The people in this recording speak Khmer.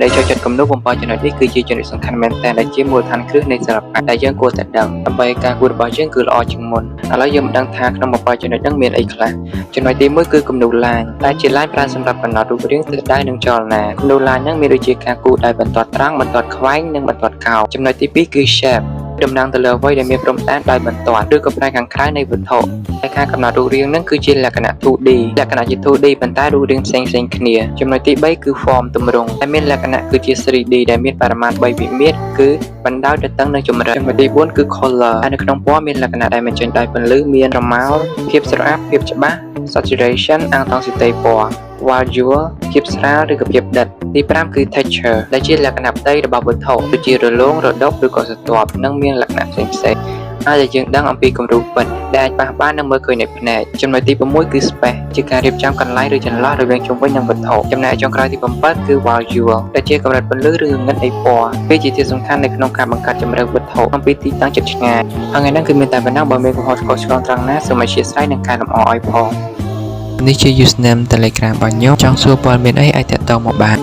ដែលចូលចិត្តគំនូរបំផុសចំណុចនេះគឺជាចំណុចសំខាន់មែនទែនដែលជាមូលដ្ឋានគ្រឹះនៃសិល្បៈដែលយើងគួរតែដឹងដើម្បីការគូររបស់យើងគឺល្អជាងមុនឥឡូវយើងមិនដឹងថាក្នុងបំផុសចំណុចហ្នឹងមានអីខ្លះចំណុចទី1គឺគំនូរឡាញដែលជាឡាញប្រើសម្រាប់កំណត់រូបរាងទិសដៅនិងចលនាគំនូរឡាញហ្នឹងមានដូចជាការគូរដោយបន្ទាត់ត្រង់បន្ទាត់ខ្វែងនិងបន្ទាត់កោបចំណុចទី2គឺ shape តំណាងទៅលើអ្វីដែលមានព្រំដែនដោយបន្ទាត់ឬក៏ផ្នែកខាងក្រៅនៃវត្ថុតែការកំណត់រូបរាងនឹងគឺជាលក្ខណៈ 2D លក្ខណៈជា 2D ប៉ុន្តែរូបរាងផ្សេងៗគ្នាចំណុចទី3គឺ form ទម្រង់ដែលមានលក្ខណៈគឺជា 3D ដែលមានបរិមាណ3វិមាត្រគឺបណ្ដោយទៅតឹងនិងជម្រៅចំណុចទី4គឺ color ហើយនៅក្នុងពណ៌មានលក្ខណៈដែលបញ្ចេញដោយពន្លឺមានស្រមោលភាពស្រអាប់ភាពច្បាស់ saturation អាំងតង់ស៊ីតេពណ៌ visual ភាពស្រាលឬក៏ភាពដិតទី5គឺ texture ដែលជាលក្ខណៈផ្ទៃរបស់វត្ថុដូចជារលោងរដុបឬក៏ស្រទាប់និងមានលក្ខណៈផ្សេងៗហើយយើងដឹងអំពីគំរូពិតដែលអាចប៉ះបាននិងមើលឃើញនៃភ្នែកចំណុចទី6គឺ space ជាការរៀបចំកន្លែងឬចន្លោះរវាងជុំវិញនឹងវត្ថុចំណែកចុងក្រោយទី7គឺ visual ដែលជាកម្រិតពន្លឺឬងងឹតនៃពណ៌វាជាធាតុសំខាន់នៅក្នុងការបង្កើតជម្រៅវត្ថុអំពីទីតាំងជិតឆ្ងាយថ្ងៃនេះគឺមានតែប៉ុណ្ណឹងបើមានកំហុសឆ្គងឆ្គងត្រង់ណាសូមអធិស្ឋាននិងកែលម្អឲ្យផងនេះជា username Telegram របស់ខ្ញុំចង់សួរព័ត៌មានអីអាចតាក់ទងមកបាន